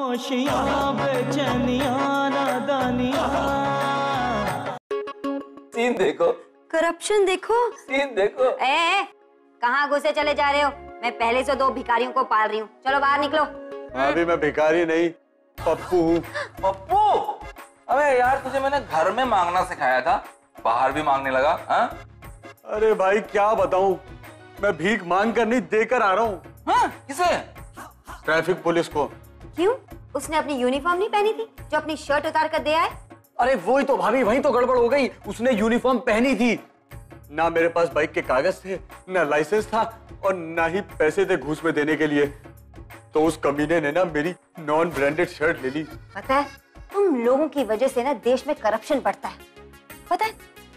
खामोशियां बेचैनियां नादानियां। Scene देखो, corruption देखो, scene देखो। कहाँ घुसे चले जा रहे हो? मैं पहले से 2 भिखारियों को पाल रही हूँ, चलो बाहर निकलो। अभी मैं भिखारी नहीं, पप्पू हूँ। पप्पू? अबे यार, तुझे मैंने घर में मांगना सिखाया था, बाहर भी मांगने लगा। हाँ? अरे भाई क्या बताऊं, मैं भीख मांग कर नहीं देकर आ रहा हूँ। हाँ? किसे? ट्रैफिक पुलिस को। क्यों? उसने अपनी यूनिफॉर्म नहीं पहनी थी जो अपनी शर्ट उतार कर दे आए? अरे वही तो भाभी, वही तो गड़बड़ हो गई। उसने यूनिफॉर्म पहनी थी, ना मेरे पास बाइक के कागज थे, ना लाइसेंस था और ना ही पैसे थे घूस में देने के लिए। तो उस कमीने ने ना मेरी नॉन ब्रांडेड शर्ट ले ली। पता है, तुम लोगों की वजह से ना देश में करप्शन बढ़ता है। पता है,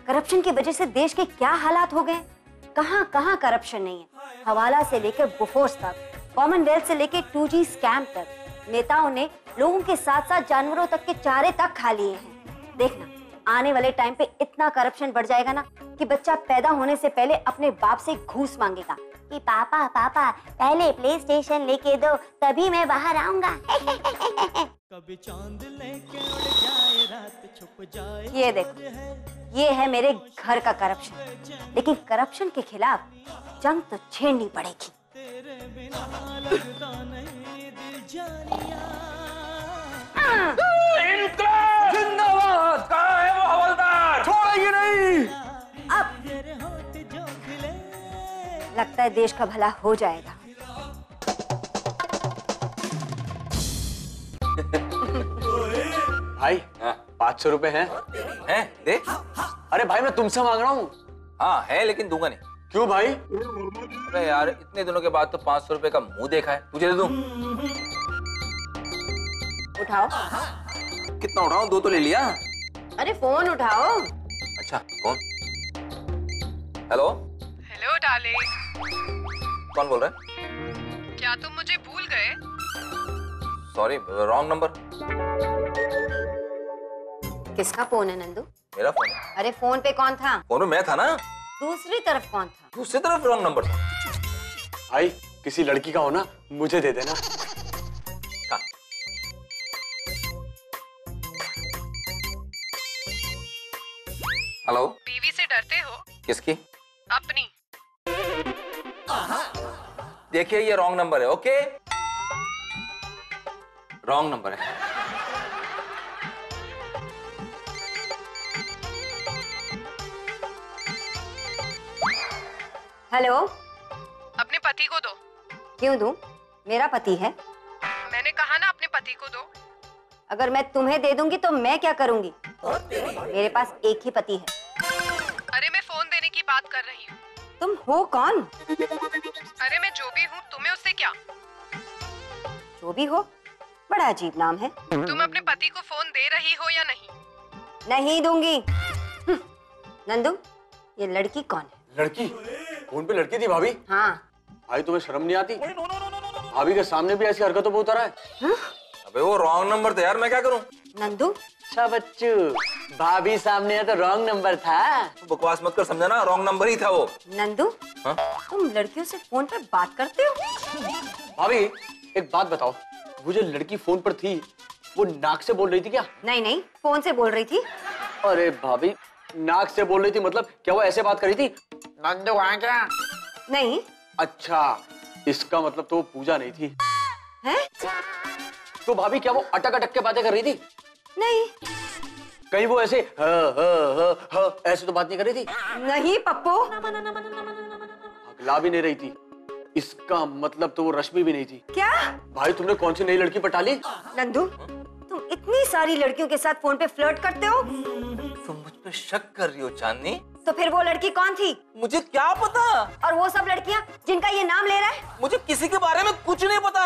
करप्शन की वजह से देश के क्या हालात हो गए। कहाँ कहाँ करप्शन नहीं है। हवाला से लेकर बोफोर्स तक, कॉमनवेल्थ से लेकर 2G स्कैम तक, नेताओं ने लोगों के साथ साथ जानवरों तक के चारे तक खा लिए हैं। देखना, आने वाले टाइम पे इतना करप्शन बढ़ जाएगा ना कि बच्चा पैदा होने से पहले अपने बाप से घूस मांगेगा कि पापा पापा पहले प्ले स्टेशन लेके दो, तभी मैं बाहर आऊंगा। कभी चांद लेके उड़ जाए, रात छुप जाए। ये देखो, ये है मेरे घर का करप्शन। लेकिन करप्शन के खिलाफ जंग तो छेड़नी पड़ेगी। तेरे बिना लगता नहीं दिल जानिया। जिंदाबाद! कहाँ है वो हवलदार? छोड़ेंगे नहीं। अब लगता है देश का भला हो जाएगा। भाई 500 रुपए हैं? हैं? दे। अरे भाई मैं तुमसे मांग रहा हूँ। हाँ है, लेकिन दूंगा नहीं। क्यों भाई? अरे यार, इतने दिनों के बाद तो 500 रुपए का मुंह देखा है, तुझे दे दूं? उठाओ। कितना उठाऊं? 2 तो ले लिया। अरे फोन उठाओ। अच्छा, कौन? हेलो? Hello darling. कौन बोल रहा है? क्या तुम मुझे भूल गए? Sorry, wrong number. किसका फोन है नंदू? मेरा फोन है। अरे फोन पे कौन था? फोन में मैं था ना। दूसरी तरफ कौन था? दूसरी तरफ रॉन्ग नंबर था। भाई किसी लड़की का हो ना, मुझे दे देना। हाँ। हेलो? बीवी से डरते हो? किसकी? अपनी। देखिए, ये रॉन्ग नंबर है। ओके, रॉन्ग नंबर है। हेलो? अपने पति को दो। क्यों दूं? मेरा पति है। मैंने कहा ना, अपने पति को दो। अगर मैं तुम्हें दे दूंगी तो मैं क्या करूंगी? मेरे पास एक ही पति है। अरे मैं फोन देने की बात कर रही हूँ। तुम हो कौन? अरे मैं जो भी हूँ, तुम्हें उससे क्या? जो भी हो, बड़ा अजीब नाम है। तुम अपने पति को फोन दे रही हो या नहीं? नहीं दूंगी। नंदू, ये लड़की कौन है? लड़की? फोन पे लड़की थी भाभी? हाँ। भाई तुम्हें शर्म नहीं आती? भाभी के सामने भी ऐसी हरकतों पे उतरा है। हा? अबे वो रॉन्ग नंबर था यार, मैं क्या करूं? नंदू, अच्छा बच्चू, भाभी सामने है तो रॉन्ग नंबर था। बकवास मत कर, समझा ना? रॉन्ग नंबर ही था वो। नंदू, हाँ? तुम लड़कियों से फोन पर बात करते हो? भाभी एक बात बताओ, वो जो लड़की फोन पर थी वो नाक से बोल रही थी क्या? नहीं नहीं, फोन से बोल रही थी। अरे भाभी, नाक से बोल रही थी मतलब क्या वो ऐसे बात कर रही थी? नंदू वहाँ क्या? नहीं। अच्छा, इसका मतलब तो वो पूजा नहीं थी। हैं? तो भाभी क्या वो अटक अटक के बातें कर रही थी? नहीं। कहीं वो ऐसे ऐसे तो बात नहीं कर रही थी? नहीं पप्पू। अगला भी नहीं रही थी। इसका मतलब तो वो रश्मि भी नहीं थी। क्या? भाई तुमने कौन सी नई लड़की पटा ली? नंदू, तुम इतनी सारी लड़कियों के साथ फोन पे फ्लर्ट करते हो? तुम मुझ पे शक कर रही हो चांदनी? तो फिर वो लड़की कौन थी? मुझे क्या पता? और वो सब लड़कियां जिनका ये नाम ले रहा है? मुझे किसी के बारे में कुछ नहीं पता।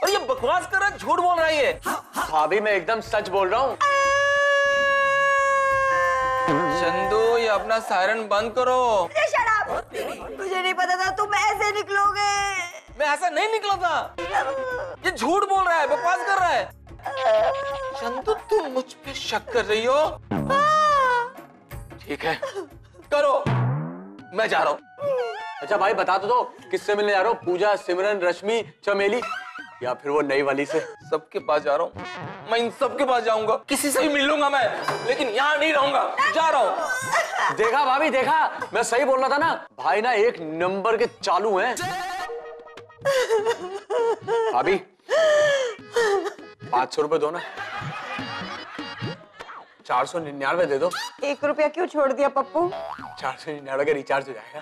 और ये बकवास कर रहा है, झूठ बोल रहा है ये। भाभी मैं एकदम सच बोल रहा हूँ। चंदू, ये अपना सायरन बंद करो। मुझे नहीं पता था तुम ऐसे निकलोगे। मैं ऐसा नहीं निकला था। ये झूठ बोल रहा है, बकवास कर रहा है। चंदू, तुम मुझ पे शक कर रही हो? ठीक है, करो, मैं जा रहा हूँ। अच्छा भाई बता तो दो, किससे मिलने जा रहे हो? पूजा, सिमरन, रश्मि, चमेली? या फिर वो नई वाली से? सबके पास जा रहा हूँ मैं, इन सबके पास जाऊंगा, किसी से भी मिल लूंगा मैं, लेकिन यहाँ नहीं रहूंगा, जा रहा हूँ। देखा भाभी देखा, मैं सही बोल रहा था ना, भाई ना एक नंबर के चालू हैं। भाभी 500 रुपए दो ना। 499 दे दो। 1 रुपया क्यों छोड़ दिया पप्पू? 499 का रिचार्ज हो जाएगा।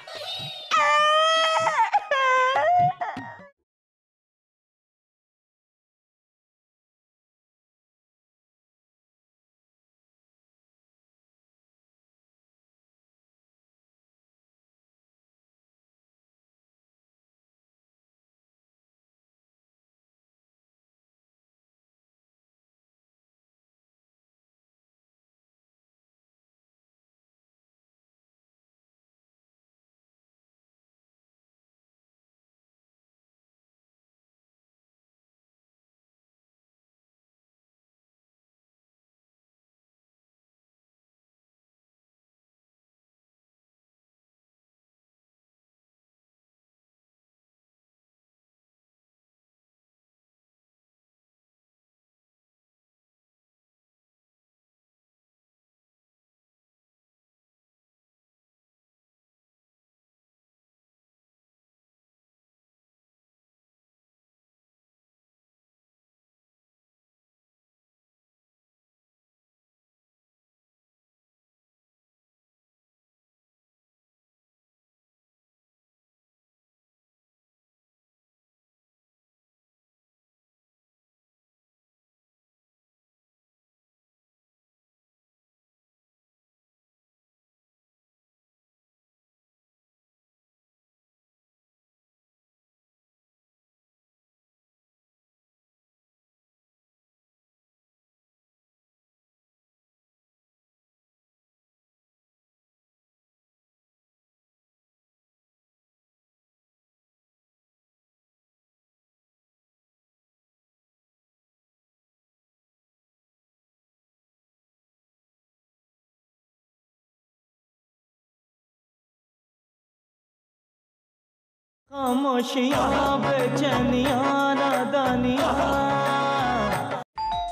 खामोशियां बेचैनियां नादानियां।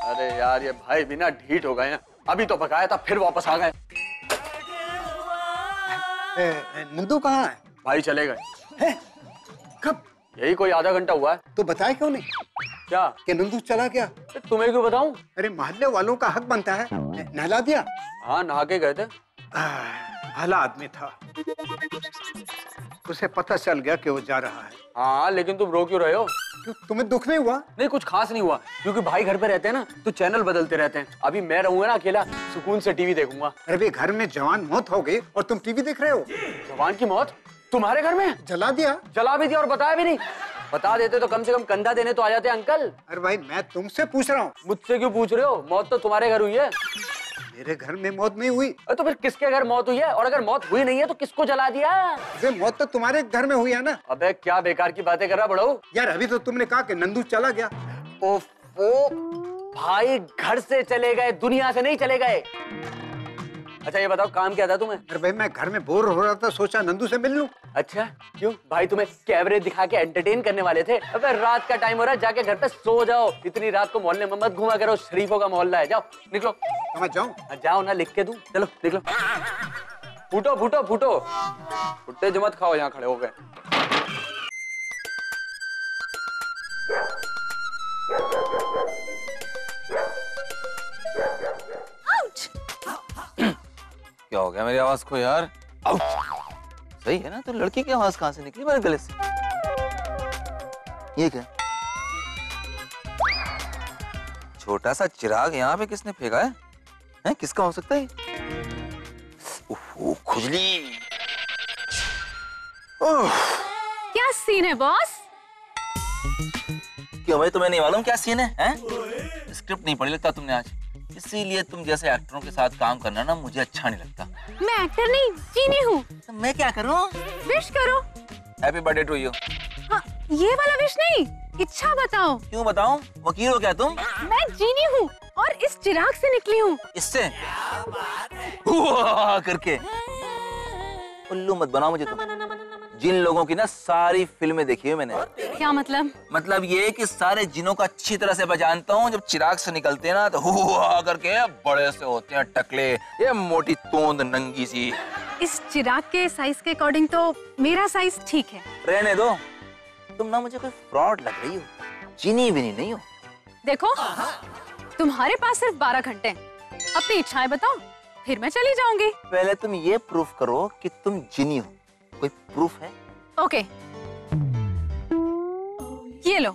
अरे यार ये भाई भी ना ढीठ हो गए हैं, अभी तो पकाया था फिर वापस आ गए। नंदू कहाँ है? भाई चले गए। है? कब? यही कोई आधा घंटा हुआ है। तो बताए क्यों नहीं क्या कि नंदू चला गया? तुम्हें क्यों बताऊं? अरे मोहल्ले वालों का हक बनता है। नहला दिया? हाँ नहा के गए थे। भला आदमी था, उसे पता चल गया कि वो जा रहा है। हाँ लेकिन तुम रो क्यों रहे हो? क्यों, तुम्हें दुख नहीं हुआ? नहीं कुछ खास नहीं हुआ, क्योंकि भाई घर पे रहते हैं ना तो चैनल बदलते रहते हैं। अभी मैं रहूंगा ना अकेला, सुकून से टीवी देखूंगा। अरे भाई घर में जवान मौत हो गई और तुम टीवी देख रहे हो? जवान की मौत तुम्हारे घर में? जला दिया? जला भी दिया और बताया भी नहीं। बता देते तो कम से कम कंधा देने तो आ जाते अंकल। अरे भाई मैं तुमसे पूछ रहा हूँ। मुझसे क्यों पूछ रहे हो? मौत तो तुम्हारे घर हुई है। मेरे घर में मौत नहीं हुई। तो फिर किसके घर मौत हुई है? और अगर मौत हुई नहीं है तो किसको जला दिया? अरे मौत तो तुम्हारे घर में हुई है ना। अबे क्या बेकार की बातें कर रहा बड़ो। यार अभी तो तुमने कहा कि नंदू चला गया। ओफो, भाई घर से चले गए, दुनिया से नहीं चले गए। अच्छा ये बताओ काम क्या था तुम्हें? अरे भाई मैं घर में बोर हो रहा था, सोचा नंदू से मिल लूं। अच्छा क्यों? भाई तुम्हें कैमरे दिखा के एंटरटेन करने वाले थे। अबे रात का टाइम हो रहा है, जाके घर पे सो जाओ। इतनी रात को मोहल्ले में मत घुमा करो, शरीफों का मोहल्ला है। जाओ निकलो। समझ जाऊं? जाओ ना, लिख के दूं। चलो निकलो। फूटो फूटो फूटो, फुट्टे जो मत खाओ यहाँ खड़े हो गए। क्या हो गया मेरी आवाज को यार? सही है ना? तो लड़की की आवाज कहाँ से निकली मेरे गले से? ये क्या? छोटा सा चिराग यहाँ पे किसने फेंका है? हैं? किसका हो सकता है? खुजली। क्या सीन है बॉस? क्यों भाई तुम्हें नहीं मालूम क्या सीन है? हैं? स्क्रिप्ट नहीं पढ़ी लगता तुमने आज, इसीलिए तुम जैसे एक्टरों के साथ काम करना ना मुझे अच्छा नहीं लगता। मैं एक्टर नहीं चीनी हूँ। तो मैं क्या करूँ? विश करो। Happy birthday to you. हाँ, ये वाला विश नहीं, इच्छा बताओ। क्यों बताऊं? वकील हो क्या तुम? मैं जीनी हूँ और इस चिराग से निकली हूँ। इससे करके उल्लू मत बनाओ मुझे तुम। जिन लोगों की ना सारी फिल्में देखी है मैंने, क्या मतलब? मतलब ये कि सारे जिनों को अच्छी तरह से पहचानता हूँ। जब चिराग से निकलते हैं ना तो हुआ करके बड़े से होते हैं टकले, ये मोटी तोंद नंगी सी। इस चिराग के साइज के अकॉर्डिंग तो मेरा साइज ठीक है। रहने दो, तुम ना मुझे कोई फ्रॉड लग रही हो, चीनी भी नहीं हो। देखो, तुम्हारे पास सिर्फ 12 घंटे हैं। अपनी इच्छाएं बताओ, फिर मैं चली जाऊंगी। पहले तुम ये प्रूफ करो कि तुम जिनी हो। कोई प्रूफ है? ओके, ये लो,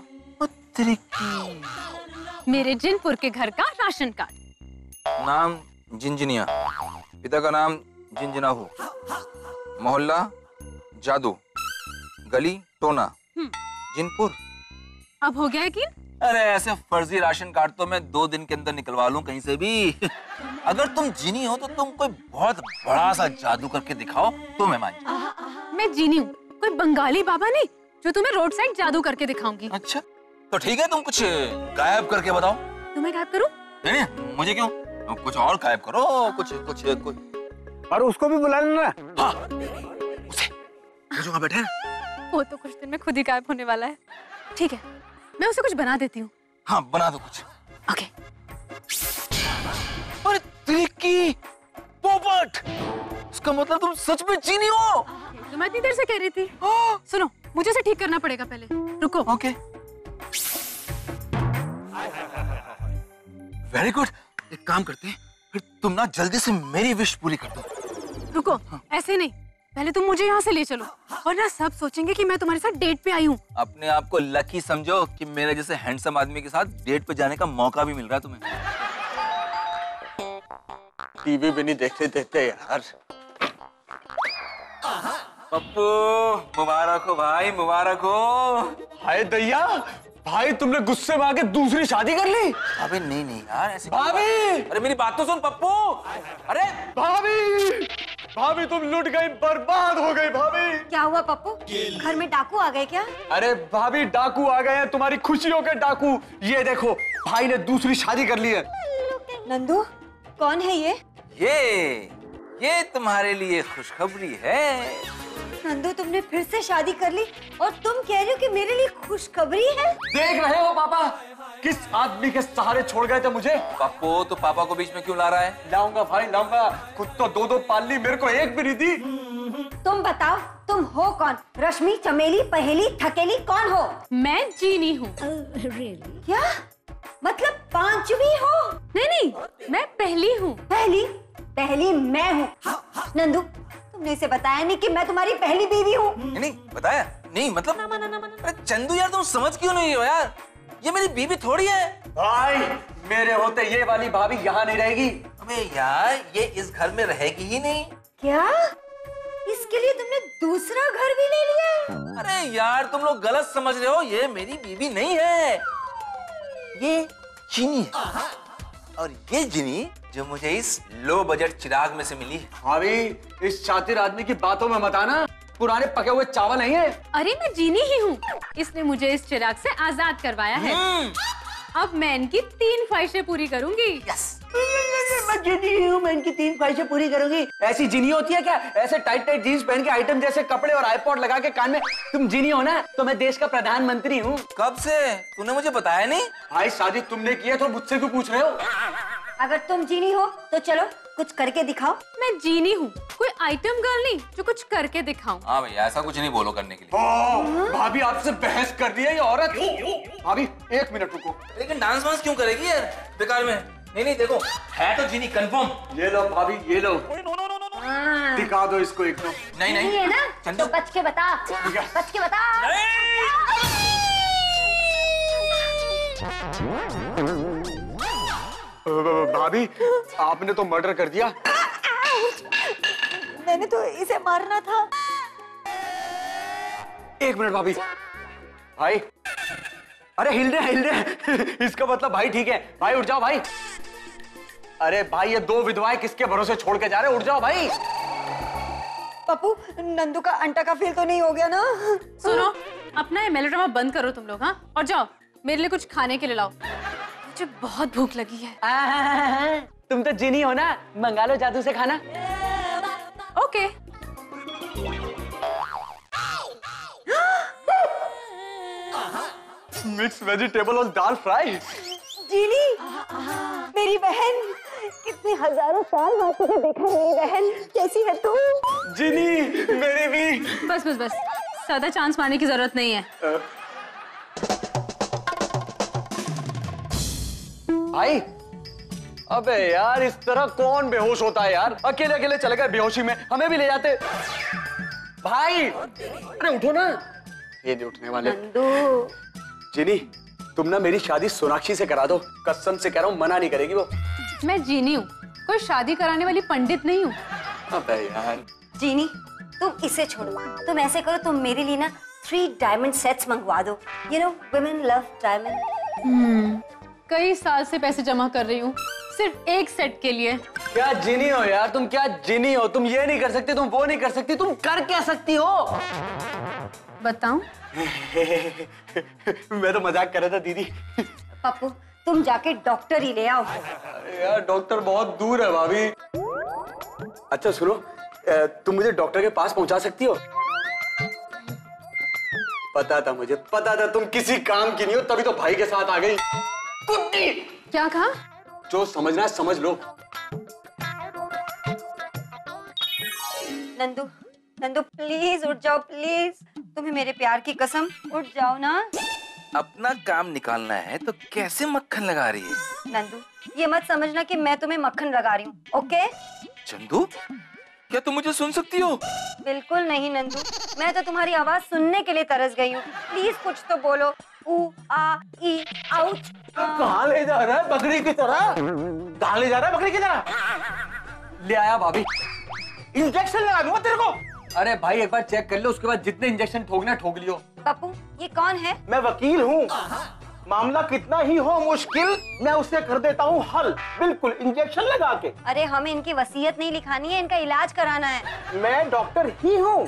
मेरे जिनपुर के घर का राशन कार्ड। नाम जिंजनिया, पिता का नाम जिंजनाहू, मोहल्ला जादू, गली टोना, जिनपुर। अब हो गया यकीन? अरे ऐसे फर्जी राशन कार्ड तो मैं 2 दिन के अंदर निकलवा लूं कहीं से भी। अगर तुम जिनी हो तो तुम कोई बहुत बड़ा सा जादू करके दिखाओ तो मैं मान जाऊं। मैं जीनी हूँ, कोई बंगाली बाबा नहीं जो तुम्हें रोड साइड जादू करके दिखाऊंगी। अच्छा तो ठीक है, तुम कुछ गायब करके बताओ। तुम्हें गायब करूं? नहीं, मुझे क्यों, कुछ और गायब करो। कुछ और उसको भी बुला लेना। हाँ, उसे जो वहाँ बैठे हैं। वो तो कुछ दिन में खुद ही गायब होने वाला है। ठीक है, मैं उसे कुछ बना देती हूँ। हाँ बना दो कुछ। ओके। अरे त्रिकी, पोपट, इसका मतलब तुम सच में चीनी हो। तो मैं इतनी देर से कह रही थी। सुनो, मुझे उसे ठीक करना पड़ेगा पहले। रुको। ओके। वेरी गुड, एक काम करते हैं, फिर तुम ना जल्दी से मेरी विश पूरी कर दो। रुको, ऐसे नहीं, पहले तुम मुझे यहाँ से ले चलो, वरना सब सोचेंगे कि मैं तुम्हारे साथ डेट पे आई हूँ। अपने आप को लकी समझो कि मेरे जैसे हैंडसम आदमी के साथ डेट पे जाने का मौका भी मिल रहा है तुम्हें। टीवी भी नहीं देखते देते यार। पप्पू मुबारक हो भाई, मुबारक हो। हाय दैया, भाई तुमने गुस्से में आके दूसरी शादी कर ली। अबे नहीं यार, ऐसे भाभी, अरे मेरी बात तो सुन पप्पू। अरे भाभी, भाभी तुम लुट गई, बर्बाद हो गई भाभी। क्या हुआ पप्पू, घर में डाकू आ गए क्या? अरे भाभी, डाकू आ गए हैं, तुम्हारी खुशियों के डाकू। ये देखो, भाई ने दूसरी शादी कर ली है। नंदू, कौन है ये? ये तुम्हारे लिए खुशखबरी है। नंदू, तुमने फिर से शादी कर ली और तुम कह रहे हो कि मेरे लिए खुशखबरी है? देख रहे हो पापा, किस आदमी के सहारे छोड़ गए थे मुझे। पप्पू तो पापा को बीच में क्यों ला रहा है? लाऊंगा भाई, लाऊंगा। खुद तो 2 पाल ली, मेरे को एक भी नहीं दी। तुम बताओ, तुम हो कौन? रश्मि, चमेली, पहेली, थकेली, कौन हो? मैं जीनी हूँ। क्या मतलब 5वीं हो? नहीं, मैं पहली हूँ। पहली मैं हूँ। नंदू, तुमने इसे बताया नहीं कि मैं तुम्हारी पहली बीवी हूँ? नहीं बताया नहीं, मतलब अरे चंदू यार, तुम समझ क्यों नहीं हो यार? ये मेरी बीवी थोड़ी है। भाई, मेरे होते ये वाली भाभी यहाँ नहीं रहेगी। अबे यार, ये इस घर में रहेगी ही नहीं। क्या? इसके लिए तुमने दूसरा घर भी ले लिया? अरे यार, तुम लोग गलत समझ रहे हो, ये मेरी बीवी नहीं है, ये जिनी है। और ये जिनी जो मुझे इस लो बजट चिराग में से मिली है। भाभी, इस शातिर आदमी की बातों में मत आना, पुराने पके हुए चावल नहीं है। अरे मैं जीनी ही हूँ, इसने मुझे इस चिराग से आजाद करवाया है। अब मैं इनकी 3 ख्वाहिशें पूरी करूंगी। यस। मैं जिनी हूँ, मैं इनकी 3 ख्वाहिशें पूरी करूंगी। ऐसी जिनी होती है क्या? ऐसे टाइट जीन्स पहन के, आइटम जैसे कपड़े और आईपॉड लगा के कान में। तुम जिनी हो ना, तो मैं देश का प्रधानमंत्री हूँ। कब से? तूने मुझे बताया नहीं। भाई, शादी तुमने की है तो मुझसे क्यों पूछ रहे हो? अगर तुम जीनी हो तो चलो कुछ करके दिखाओ। मैं जीनी हूँ, कोई आइटम गर्ल नहीं जो कुछ करके दिखाऊं। हाँ भैया, ऐसा कुछ नहीं बोलो करने के लिए। भाभी, आपसे बहस कर दी है ये औरत। भाभी 1 मिनट रुको। लेकिन डांस वांस क्यों करेगी यार बेकार में? नहीं देखो, है तो जीनी कंफर्म। ये लो भाभी, ये लो, दिखा दो इसको एक दो। नहीं है ना? चंदू, तो बच के बता, बच के बता। भाभी, आपने तो मर्डर कर दिया। मैंने तो इसे मारना था। 1 मिनट भाभी। भाई, अरे हिल रहे इसका मतलब भाई ठीक है। भाई उठ जाओ भाई। अरे भाई, ये 2 विधवाएं किसके भरोसे छोड़ के जा रहे? उठ जाओ भाई। पप्पू, नंदू का अंटा का फील तो नहीं हो गया ना? सुनो, अपना ये मेलोड्रामा बंद करो तुम लोग, हाँ? और जाओ मेरे लिए कुछ खाने के लिए लाओ, मुझे बहुत भूख लगी है। तुम तो जिनी हो ना, मंगा लो जादू से खाना। ओके। मिक्स वेजिटेबल और दाल फ्राई। जीनी, मेरी बहन, कितने हजारों साल बाद तुझे देखा मेरी बहन, कैसी है तू? जीनी, मेरी भी। बस बस बस, ज्यादा चांस मारने की जरूरत नहीं है। भाई, अबे यार इस तरह कौन बेहोश होता है यार? अकेले अकेले चले गए बेहोशी में, हमें भी ले जाते। भाई, अरे उठो ना। ये नहीं उठने वाले। नंदू, जीनी, तुम ना मेरी शादी सोनाक्षी से करा दो, कसम से कह रहा हूँ, मना नहीं करेगी वो। मैं जीनी हूँ, कोई शादी कराने वाली पंडित नहीं हूँ। अबे यार। जीनी, तुम इसे छोड़ो, तुम ऐसे करो, तुम मेरे लिए ना 3 डायमंड सेट्स मंगवा दो। You know, women love diamond. कई साल से पैसे जमा कर रही हूँ सिर्फ एक सेट के लिए। क्या जीनी हो यार तुम, क्या जीनी हो तुम? ये नहीं कर सकती, तुम वो नहीं कर सकती, तुम कर क्या सकती हो? बताऊं? मैं तो मजाक कर रहा था दीदी। पप्पू, तुम जाके डॉक्टर ही ले आओ। यार डॉक्टर बहुत दूर है भाभी। अच्छा सुनो, तुम मुझे डॉक्टर के पास पहुंचा सकती हो? पता था, मुझे पता था तुम किसी काम की नहीं हो, तभी तो भाई के साथ आ गई। कुत्ती! क्या कहा? जो समझना है समझ लो। नंदू, नंदू प्लीज उठ जाओ, प्लीज, तुम्हें मेरे प्यार की कसम, उठ जाओ ना। अपना काम निकालना है तो कैसे मक्खन लगा रही है? नंदू, ये मत समझना कि मैं तुम्हें मक्खन लगा रही हूँ, ओके? चंदू, क्या तुम मुझे सुन सकती हो? बिल्कुल नहीं नंदू, मैं तो तुम्हारी आवाज सुनने के लिए तरस गई हूँ। प्लीज कुछ तो बोलो। ऊ आ ई आउच। कहाँ ले जा रहा है बकरी की तरह? कहाँ ले जा रहा है बकरी की तरह? ले आया भाभी। इंजेक्शन लगा दूंगा तेरे को। अरे भाई एक बार चेक कर लो, उसके बाद जितने इंजेक्शन ठोकना ठोक लियो। पप्पू, ये कौन है? मैं वकील हूँ, मामला कितना ही हो मुश्किल, मैं उसे कर देता हूँ हल, बिल्कुल इंजेक्शन लगा के। अरे हमें इनकी वसीयत नहीं लिखानी है, इनका इलाज कराना है। मैं डॉक्टर ही हूँ,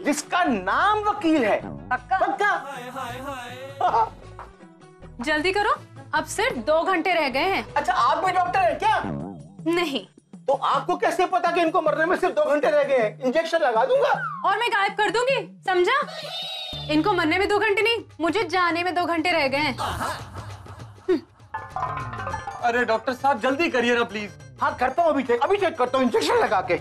जिसका नाम वकील है। पक्का? पक्का। जल्दी करो, अब सिर्फ 2 घंटे रह गए हैं। अच्छा, आप भी डॉक्टर है क्या? नहीं। तो आपको कैसे पता कि इनको मरने में सिर्फ 2 घंटे रह गए हैं? इंजेक्शन लगा दूंगा और मैं गायब कर दूंगी, समझा? इनको मरने में 2 घंटे नहीं, मुझे जाने में 2 घंटे रह गए हैं। अरे डॉक्टर साहब जल्दी करिए ना प्लीज। हाँ करता हूँ, अभी चेक करता हूँ इंजेक्शन लगा के।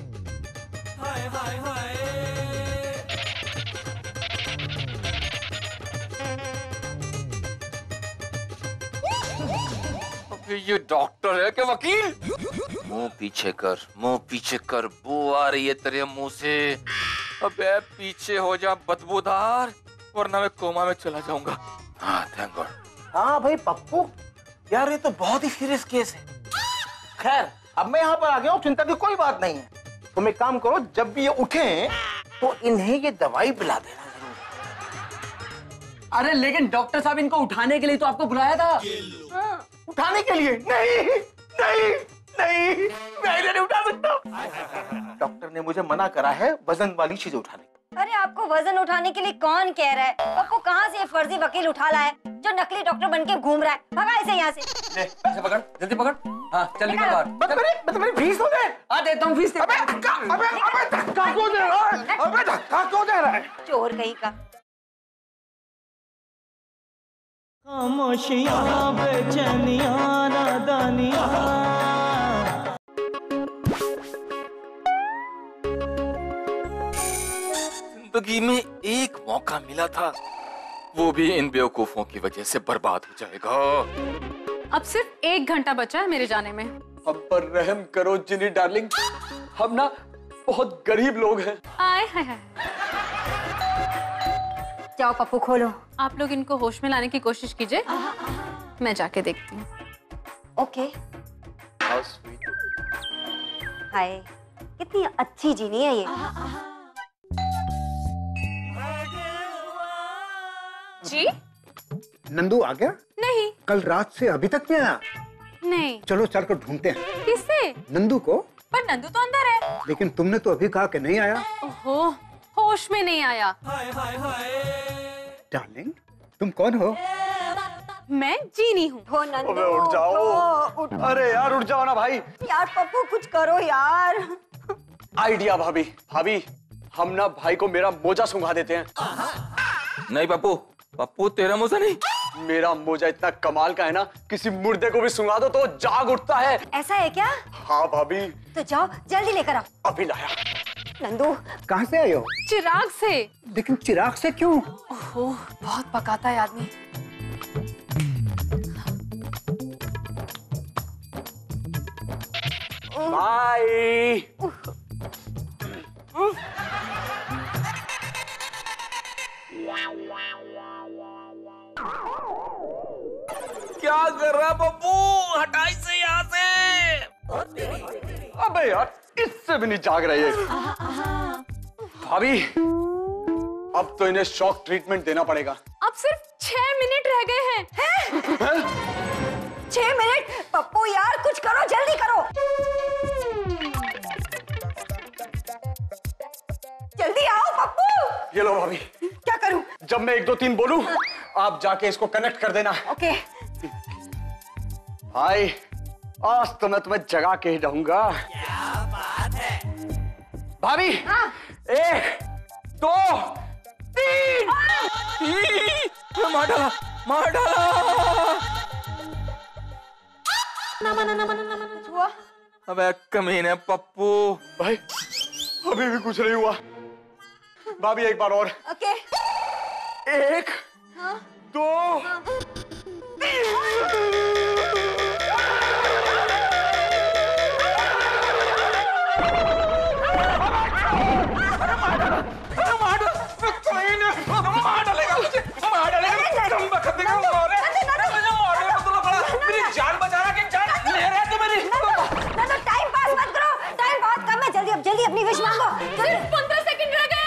ये डॉक्टर है क्या वकील? मुंह पीछे कर, मुंह पीछे कर, बू आ रही है तेरे मुंह से। अबे पीछे हो जा बदबूदार, वरना मैं कोमा में चला जाऊंगा। हाँ थैंक गॉड। हाँ भाई पप्पू, यार ये तो बहुत ही सीरियस केस है। खैर अब मैं यहाँ पर आ गया हूँ, चिंता की कोई बात नहीं है। तुम एक काम करो, जब भी ये उठे तो इन्हें ये दवाई पिला देना जरूर। अरे लेकिन डॉक्टर साहब इनको उठाने के लिए तो आपको बुलाया था। हाँ, उठाने के लिए? नहीं नहीं नहीं, मैं इन्हें नहीं उठा सकता। डॉक्टर ने मुझे मना करा है वजन वाली चीजें उठाने। अरे आपको वजन उठाने के लिए कौन कह रहा है? आपको कहाँ से ये फर्जी वकील उठा लाया है, जो नकली डॉक्टर बनके घूम रहा है? भगा इसे यहाँ से। ले, पैसे पकड़, जल्दी पकड़। हाँ चल निकल बाहर। बस मेरी फीस हो जाए। आ देता हूँ फीस। अबे धक्का क्यों दे रहा है? अबे धक्का क्यों दे रहा है? चोर कहीं का। खामोशियाँ बेचैनियाँ नादानियाँ। जिंदगी में एक मौका मिला था, वो भी इन बेवकूफों की वजह से बर्बाद हो जाएगा। अब सिर्फ 1 घंटा बचा है मेरे जाने में। हम पर रहम करो जिनी डार्लिंग, हम ना बहुत गरीब लोग हैं। आए हाय हाय। जाओ पप्पू खोलो। आप लोग इनको होश में लाने की कोशिश कीजिए, मैं जाके देखती हूँ। ओके। हाय, कितनी अच्छी जीनी है ये। जी? नंदू आ गया? नहीं। कल रात से अभी तक नहीं आया? नहीं। चलो चल कर ढूंढते हैं। किससे? नंदू को। पर नंदू तो अंदर है। लेकिन तुमने तो अभी कहा कि नहीं आया। ओहो, होश में नहीं आया। डार्लिंग, तुम कौन हो? मैं जीनी हूँ। हो नंदू, अबे उठ जाओ। उठ। अरे यार उठ जाओ ना भाई। यार पप्पू कुछ करो यार। आइडिया भाभी। भाभी हम ना भाई को मेरा मोजा सुंघा देते हैं। नहीं पप्पू, पप्पू तेरा मोजा नहीं, मेरा मोजा इतना कमाल का है ना, किसी मुर्दे को भी सुंघा दो तो जाग उठता है। ऐसा है क्या? हाँ भाभी। तो जाओ जल्दी लेकर आओ। अभी लाया। नंदू कहाँ से आए हो? चिराग से। लेकिन चिराग से क्यों? ओहो, बहुत पकाता है आदमी। बाय। क्या कर रहा बब्बू? हटा इसे यहाँ से। अबे यार, इससे भी नहीं जाग रही है। भाभी, अब तो इन्हें शॉक ट्रीटमेंट देना पड़ेगा। अब सिर्फ 6 मिनट रह गए हैं। 6 मिनट? पप्पू यार कुछ करो, जल्दी करो। जल्दी आओ पप्पू। ये लो भाभी। क्या करूं? जब मैं 1 2 3 बोलूं, आप जाके इसको कनेक्ट कर देना। ओके। भाई, आज तो मैं तुम्हें जगा के ही रहूंगा। क्या बात है? भाभी, 1 2 3। मार डाला, मार डाला। हुआ? अबे कमीने पप्पू। भाई, अभी भी कुछ नहीं हुआ। भाभी एक बार और। ओके। 1 2 जान बचाना कि जान ले रहा है तू मेरी। नंदू टाइम पास मत करो, टाइम बहुत कम है। जल्दी अब जल्दी अपनी विश मांगो। सिर्फ 15 सेकंड रह गए।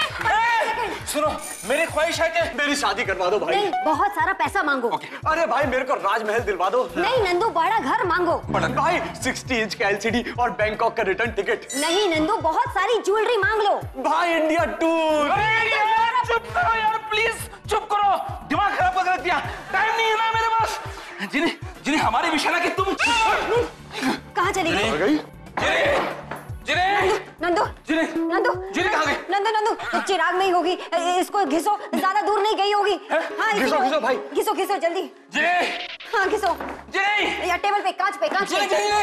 सुनो, मेरी ख्वाहिश है कि मेरी शादी करवा दो भाई। नहीं, बहुत सारा पैसा मांगो। अरे भाई, मेरे को राजमहल दिलवा दो। नहीं नंदू, बड़ा घर मांगो। भाई, 60 इंच का LCD और बैंकॉक का रिटर्न टिकट। नहीं नंदू, बहुत सारी ज्वेलरी मांग लो। भाई, इंडिया टूर। चुप करो यार, प्लीज चुप करो। दिमाग खराब कर दिया। टाइम नहीं है ना मेरे पास। जिन्हें जिन्हें हमारी विषय ना कि तुम कहाँ चली गई? नंदू नंदू जिन्हें कहाँ गई? नंदू नंदू चिराग में ही होगी। इसको घिसो, ज्यादा दूर नहीं गई होगी। हाँ घिसो, घिसो भाई। घिसो घिसो जल्दी। जिन्हें हाँ घिसो। जिन्हें या टेबल पे, कांच पे, कांच पे,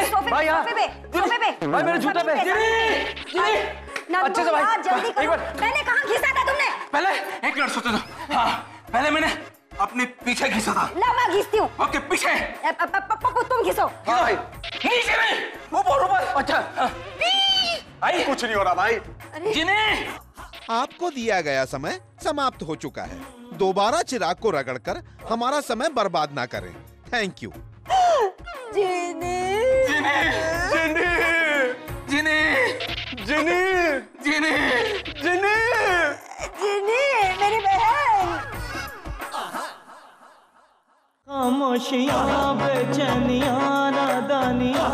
सोफे भाई, यहाँ। सोफे पे। भाई, मेरे जूते पे। नंदू अच्छे से भाई। यार जल्दी करो। एक बार। पहले कहाँ घिसा था तुमने? पहले एक मिनट सोचो तो। हाँ, पहले मैंने अपने पीछे घिसा था। ला मैं घिसती हूँ। ओके, पीछे। पप्पू तुम घिसो। हाँ भाई। नीचे नहीं, ऊपर ऊपर। अच्छा। आई कुछ नहीं हो रहा भाई। जिन्हें आपको दिया गया समय समाप्त हो चुका है। दोबारा चिराग को रगड़कर हमारा समय बर्बाद ना करें। Thank you. जिन्हें मेरी बहन। खामोशियां बेचैनियां नादानियां